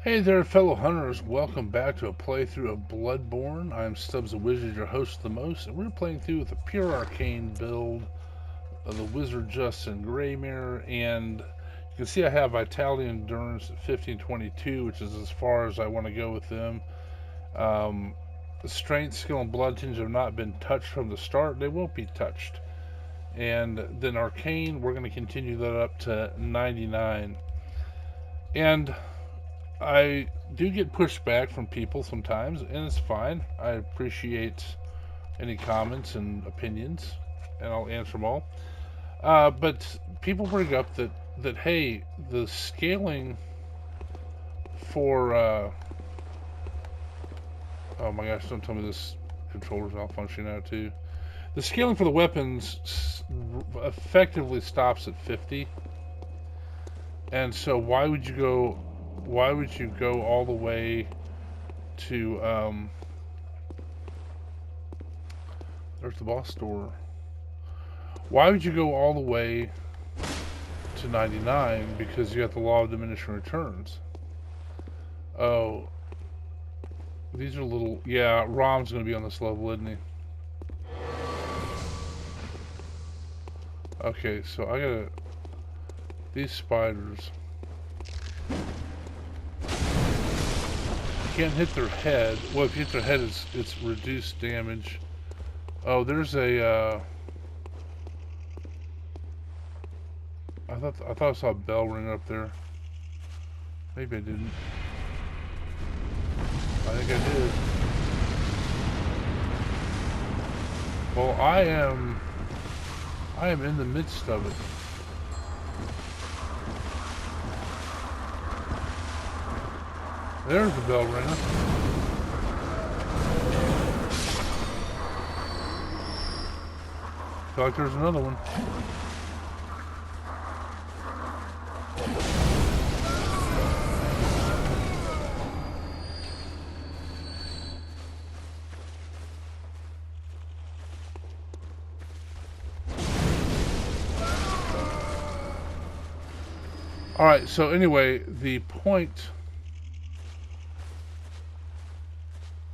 Hey there, fellow hunters. Welcome back to a playthrough of Bloodborne. I'm Stubbs the Wizard, your host of the most, and we're playing through with a pure arcane build of the Wizard Justin Greymirror, and you can see I have Vitality Endurance at 1522, which is as far as I want to go with them. Strength, Skill, and Blood Tinge have not been touched from the start. They won't be touched. And then Arcane, we're going to continue that up to 99. And I do get pushback from people sometimes, and it's fine. I appreciate any comments and opinions, and I'll answer them all. But people bring up that hey, the scaling for oh my gosh, don't tell me this controller's malfunctioning now too. The scaling for the weapons effectively stops at 50, and so why would you go all the way to there's the boss door. Why would you go all the way to 99? Because you got the law of diminishing returns. Oh, these are little, yeah, Rom's gonna be on this level, isn't he? Okay, so I gotta, these spiders, can't hit their head. Well, if you hit their head, it's reduced damage. Oh, there's a. I thought I saw a bell ring up there. Maybe I didn't. I think I did. Well, I am in the midst of it. There's the bell ringer. Feel like there's another one. Alright, so anyway, the point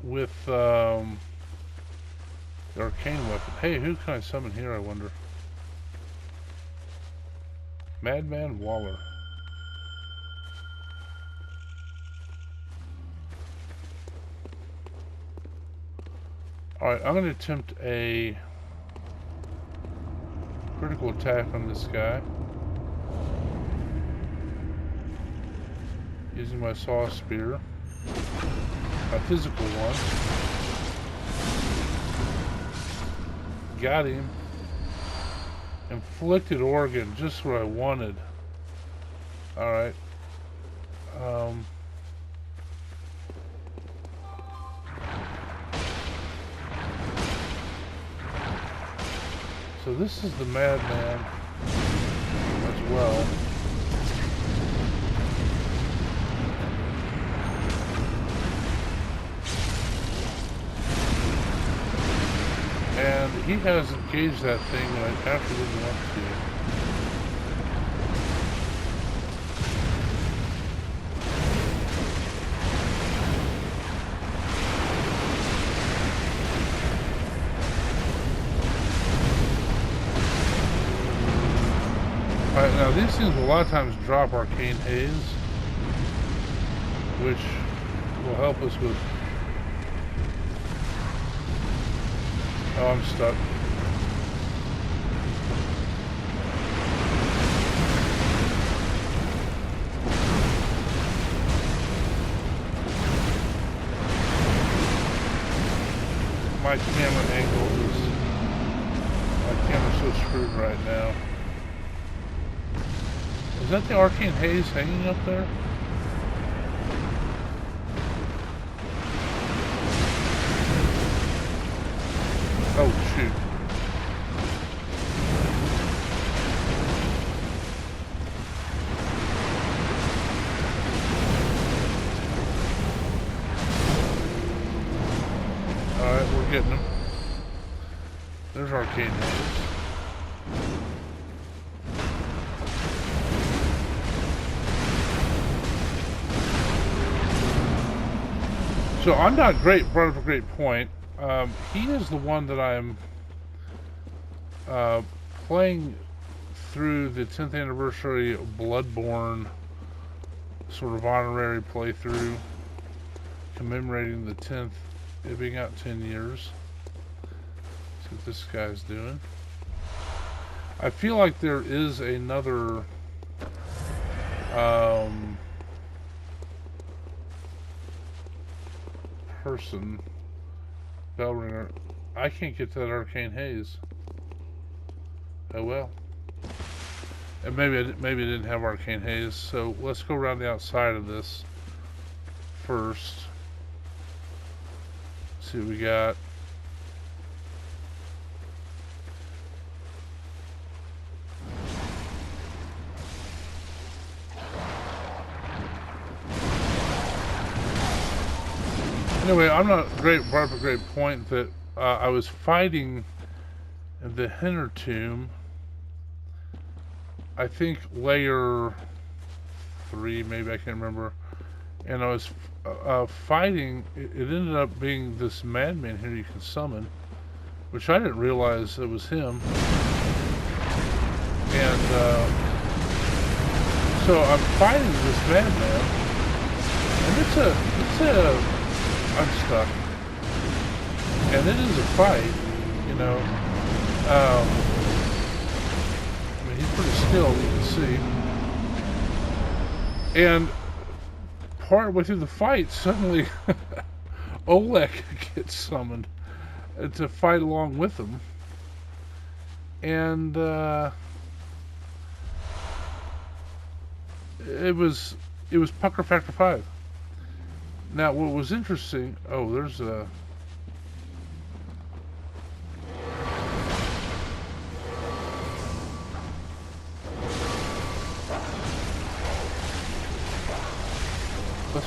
with the arcane weapon. Hey, who can I summon here, I wonder? Madman Waller. Alright, I'm going to attempt a critical attack on this guy. Using my saw spear. A physical one. Got him. Inflicted organ, just what I wanted. Alright. So this is the madman as well. And he has engaged that thing when I actually didn't want to. Alright, now these things will a lot of times drop arcane haze, which will help us with... Oh, I'm stuck. My camera angle is... My camera's so screwed right now. Is that the arcane haze hanging up there? Oh, shoot. Alright, we're getting them. There's arcane haze. So I'm not great. Brought up a great point. He is the one that I'm playing through the 10th anniversary Bloodborne sort of honorary playthrough, commemorating the 10th, it being out 10 years. See what this guy's doing. I feel like there is another person, bell ringer. I can't get to that arcane haze. Oh well. And maybe I didn't have arcane haze. So let's go around the outside of this first. See what we got. Anyway, I'm not great. Brought up a great point that I was fighting the Henner tomb. I think layer 3, maybe, I can't remember. And I was fighting. It ended up being this madman here you can summon, which I didn't realize it was him. And so I'm fighting this madman, and I'm stuck. And it is a fight, you know. I mean, he's pretty skilled, you can see. And partway through the fight, suddenly Oleg gets summoned to fight along with him. And it was Pucker Factor 5. Now, what was interesting... Oh, there's a...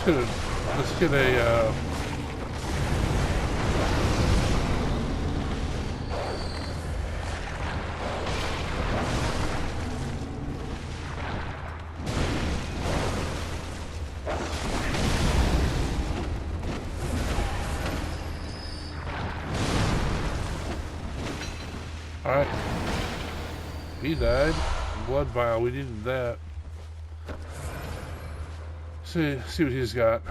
Let's get a... Alright. He died. Blood vial, we needed that. See what he's got.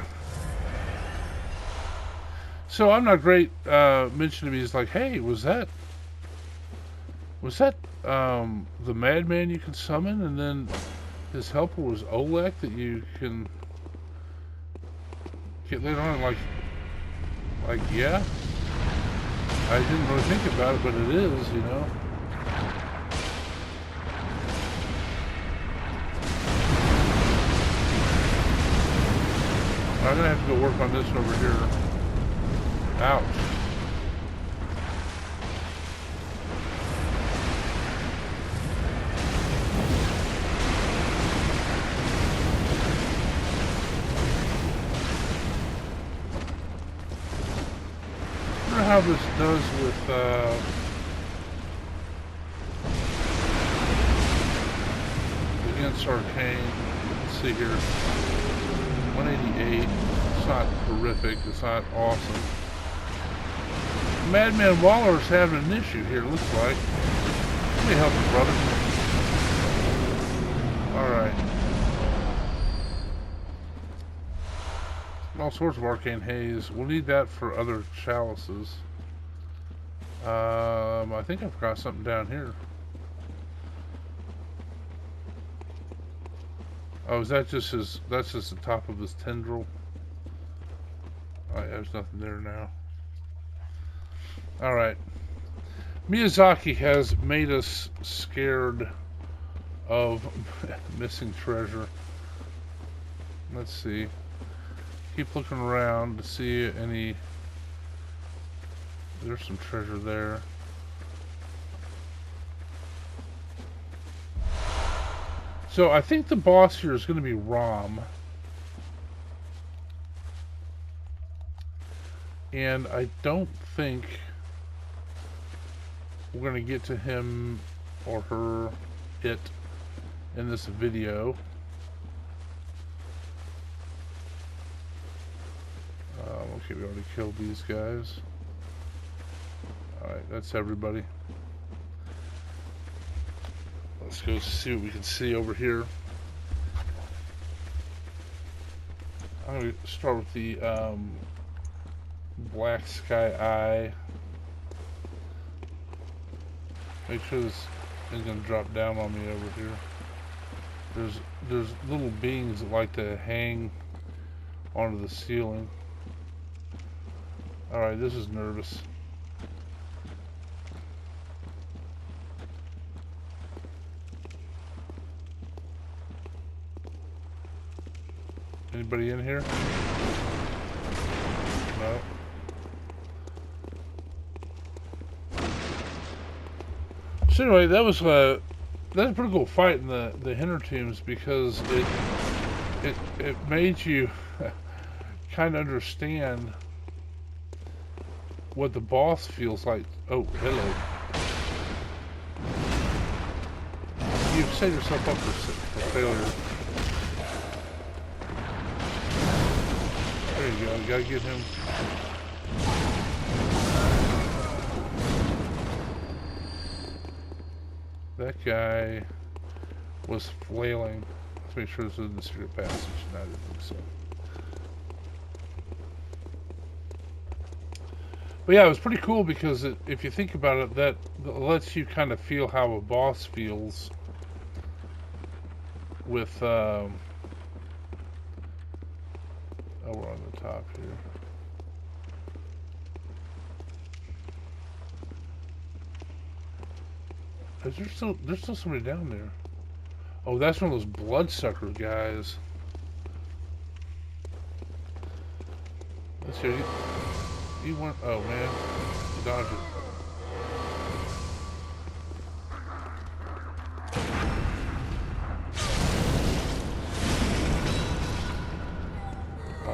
So I'm not great mentioning to me. He's like, hey, was that the madman you can summon, and then his helper was Oleg that you can get later on? Like yeah. I didn't really think about it, but it is, you know. I'm gonna have to go work on this over here. Ouch. I wonder how this does with against Arcane. Let's see here. 188. It's not horrific. It's not awesome. Madman Waller's having an issue here, looks like. Let me help you, brother. Alright. All sorts of arcane haze. We'll need that for other chalices. I think I've got something down here. Oh, is that just his... That's just the top of his tendril? Alright, there's nothing there now. Alright. Miyazaki has made us scared of missing treasure. Let's see. Keep looking around to see any... There's some treasure there. So I think the boss here is going to be Rom. And I don't think we're going to get to him or her, it, in this video. Okay, we already killed these guys. Alright, that's everybody. Let's go see what we can see over here. I'm going to start with the Black Sky Eye. Make sure this isn't going to drop down on me over here. There's little beings that like to hang onto the ceiling. Alright, this is nervous. Anybody in here? No. So anyway, that was a pretty cool fight in the Hinter Tombs, because it made you kind of understand what the boss feels like. Oh, hello. You've set yourself up for failure. There you go, you gotta get him. That guy was flailing. Let's make sure this isn't the secret passage. No, I didn't think so. But yeah, it was pretty cool because if you think about it, that lets you kind of feel how a boss feels with, oh, we're on the top here. There's still somebody down there. Oh, that's one of those bloodsucker guys. Let's see. You want? Oh man, dodge it.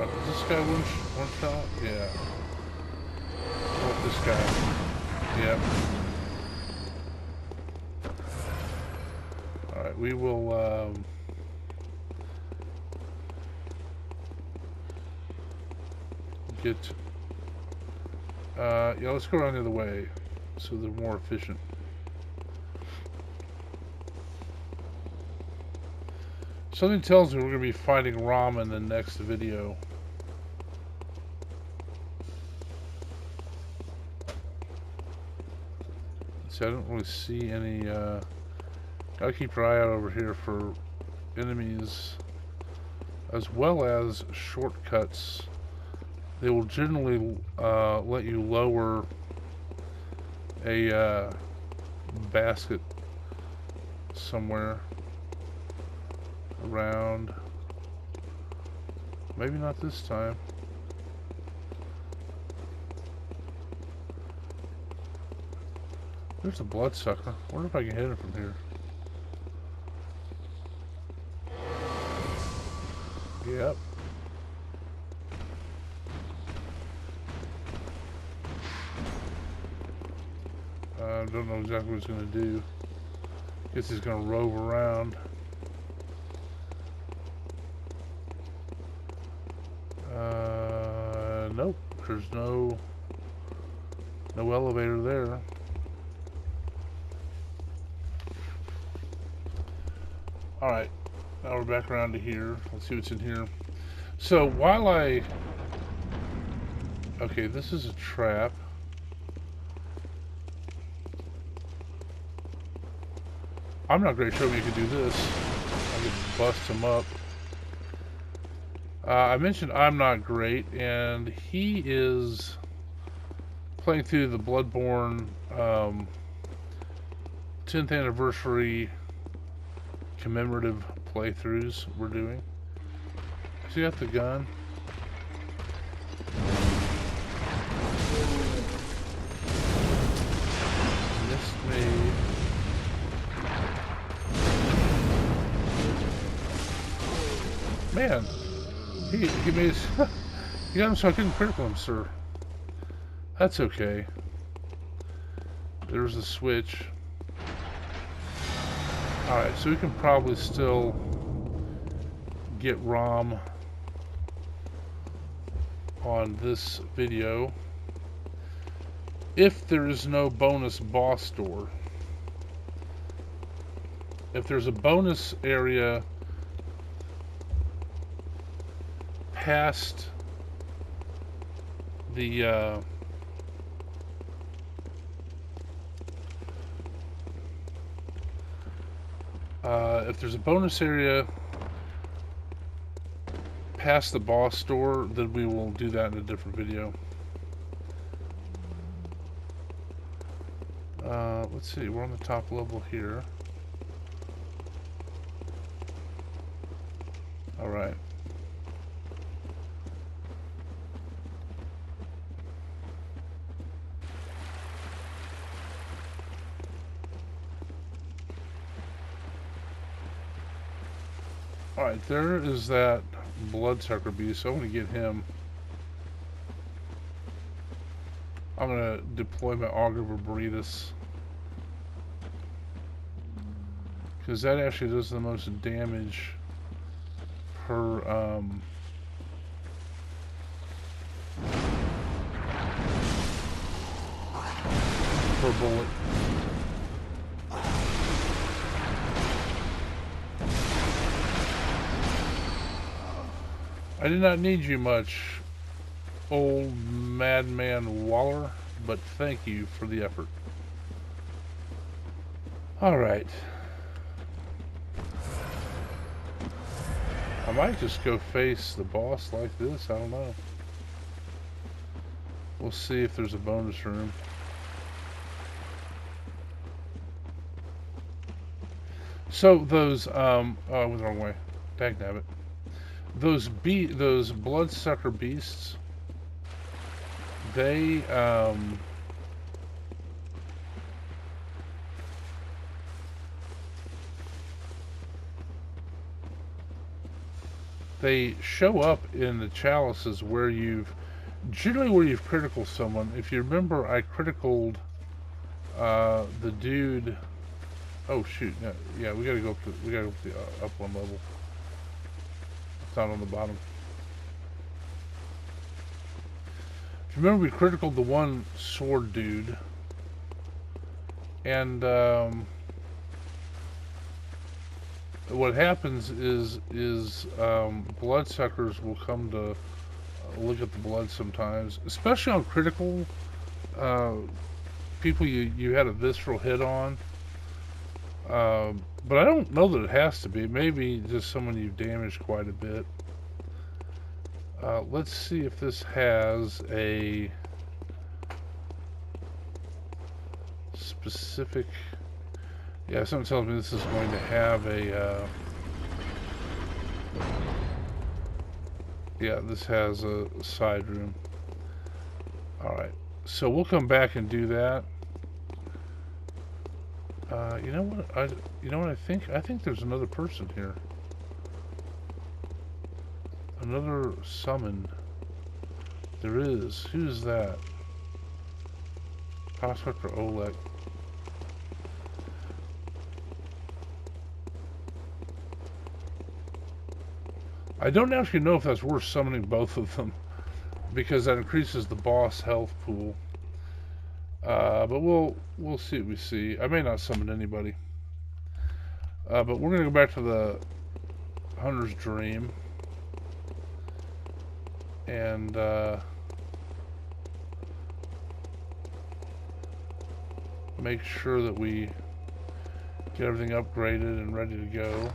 Is this guy one shot? Yeah. Oh, this guy. Yep. Alright, we will, get, yeah, let's go around the other way, so they're more efficient. Something tells me we're going to be fighting Ram in the next video. See, I don't really see any, gotta keep your eye out over here for enemies, as well as shortcuts. They will generally let you lower a basket somewhere around. Maybe not this time. There's a bloodsucker. I wonder if I can hit it from here. Yep. I don't know exactly what he's going to do. Guess he's going to rove around. Nope. There's no elevator there. Alright. Now we're back around to here. Let's see what's in here. So while okay, this is a trap. I'm not great sure we can do this. I could bust him up. I mentioned I'm not great, and he is playing through the Bloodborne 10th anniversary commemorative playthroughs we're doing. Has he got the gun? Missed me. Man, he made he got him so I couldn't critical him, sir. That's okay. There's the switch. Alright, so we can probably still get Rom on this video. If there is no bonus boss door, if there's a bonus area past the if there's a bonus area past the boss door, then we will do that in a different video. Let's see, we're on the top level here. Alright. Alright, there is that bloodsucker beast, so I'm going to get him. I'm going to deploy my auger Burritus, because that actually does the most damage per bullet. I did not need you much, old madman Waller, but thank you for the effort. Alright. I might just go face the boss like this, I don't know. We'll see if there's a bonus room. So those, oh, I went the wrong way. Dagnabbit. Those bloodsucker beasts, they show up in the chalices where generally where you've critical someone. If you remember, I criticaled the dude. Oh shoot! No, yeah, we gotta go up the up one level. It's not on the bottom. If you remember, we criticaled the one sword dude, and what happens is bloodsuckers will come to look at the blood sometimes, especially on critical people you had a visceral hit on. But I don't know that it has to be. Maybe just someone you've damaged quite a bit. Let's see if this has a specific... Yeah, something tells me this is going to have a... Yeah, this has a side room. Alright, so we'll come back and do that. You know what? I think? I think there's another person here. Another summon. There is. Who's that? Prospector Oleg. I don't actually know if that's worth summoning both of them, because that increases the boss health pool. But we'll see what we see. I may not summon anybody. But we're going to go back to the Hunter's Dream. And make sure that we get everything upgraded and ready to go.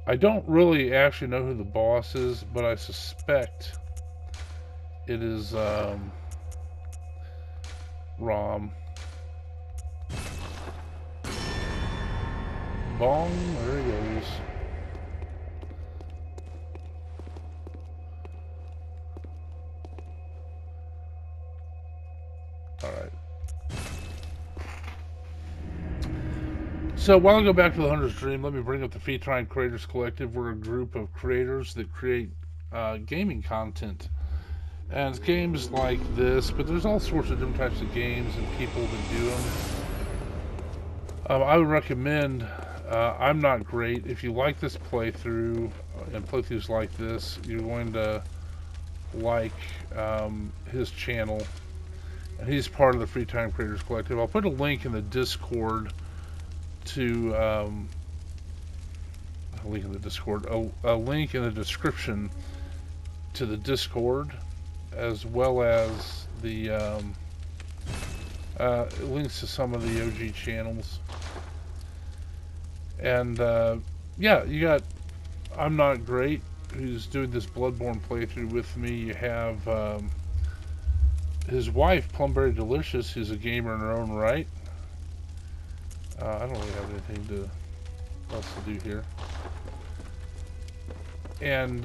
I don't really actually know who the boss is, but I suspect it is Rom. Bong, there he goes. Alright. So while I go back to the Hunter's Dream, let me bring up the Featrine Creators Collective. We're a group of creators that create gaming content. And it's games like this, but there's all sorts of different types of games and people that do them. I would recommend, I'm not great. If you like this playthrough and playthroughs like this, you're going to like his channel, and he's part of the Free Time Creators Collective. I'll put a link in the Discord to a link in the description to the Discord, as well as the links to some of the OG channels. And yeah, you got I'm Not Great, who's doing this Bloodborne playthrough with me. You have his wife, Plumberry Delicious, who's a gamer in her own right. I don't really have anything else to do here. And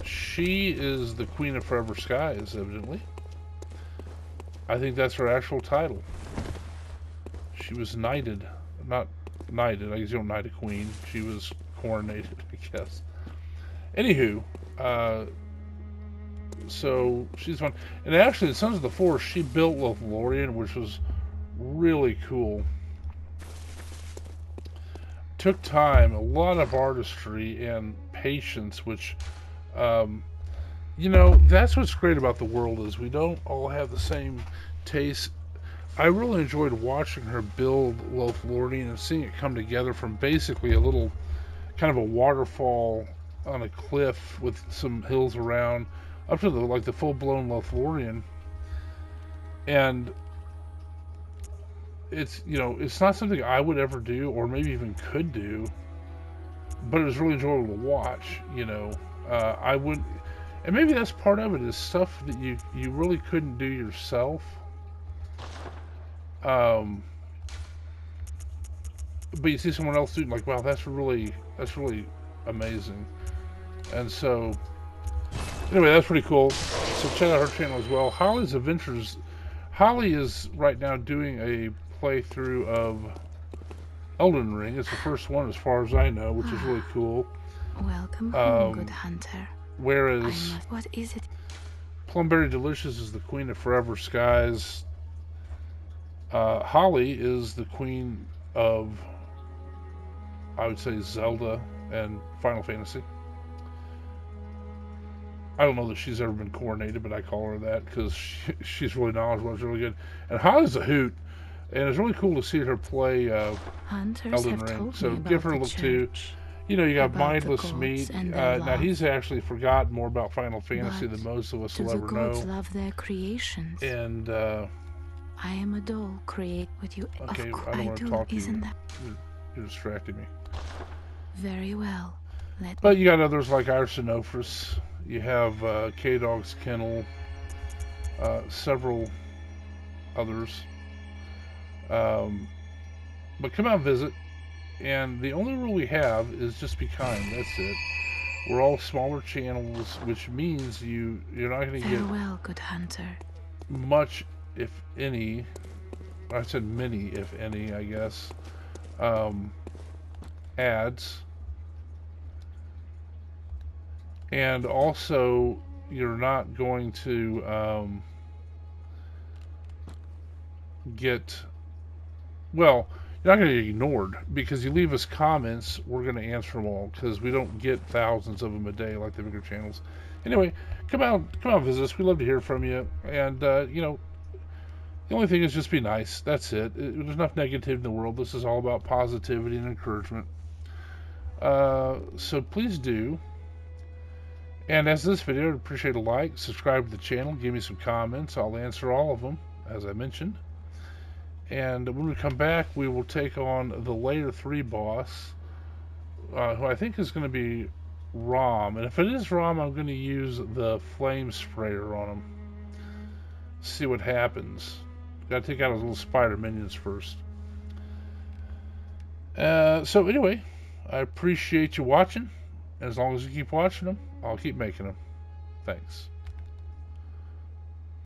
she is the Queen of Forever Skies, evidently. I think that's her actual title. She was knighted. Not knighted, I guess you don't knight a queen. She was coronated, I guess. Anywho, so she's fun. And actually, in Sons of the Forest, she built Lothlorien, which was really cool. Took time, a lot of artistry and patience, which, you know, that's what's great about the world, is we don't all have the same taste. I really enjoyed watching her build Lothlorien and seeing it come together from basically a little kind of a waterfall on a cliff with some hills around up to the full-blown Lothlorien. And it's, you know, it's not something I would ever do, or maybe even could do, but it was really enjoyable to watch. You know, I would, and maybe that's part of it, is stuff that you really couldn't do yourself. But you see someone else doing, like, wow, that's really amazing. And so anyway, that's pretty cool. So check out her channel as well. Holly's Adventures. Holly is right now doing a playthrough of Elden Ring. It's the first one as far as I know, which is really cool. Welcome home, good hunter. Whereas what is it? Plumberry Delicious is the Queen of Forever Skies. Holly is the Queen of, I would say, Zelda and Final Fantasy. I don't know that she's ever been coronated, but I call her that because she's really knowledgeable. It's really good. And Holly's a hoot, and it's really cool to see her play Elden Ring. So give her a look too. You know, you got Mindless Meat. Now he's actually forgotten more about Final Fantasy than most of us will ever know. Love their creations. And I am a doll. Create with you. Okay, I don't want to talk to you. You're distracting me. Very well. But you got others like Arsenophris. You have K-Dog's Kennel. Several others. But come out and visit. And the only rule we have is just be kind. That's it. We're all smaller channels, which means you're not going to get farewell, good hunter. Much, if any. I said many, if any, I guess. Ads. And also, you're not going to get, well, you're not going to get ignored, because you leave us comments, we're going to answer them all, because we don't get thousands of them a day like the bigger channels. Anyway, come out and visit us. We love to hear from you. And, you know, the only thing is just be nice. That's it. There's enough negativity in the world. This is all about positivity and encouragement. So please do. And as this video, I'd appreciate a like, subscribe to the channel, give me some comments. I'll answer all of them, as I mentioned. And when we come back, we will take on the Layer 3 boss, who I think is going to be Rom. And if it is Rom, I'm going to use the flame sprayer on him. See what happens. Got to take out his little spider minions first. So anyway, I appreciate you watching. As long as you keep watching them, I'll keep making them. Thanks.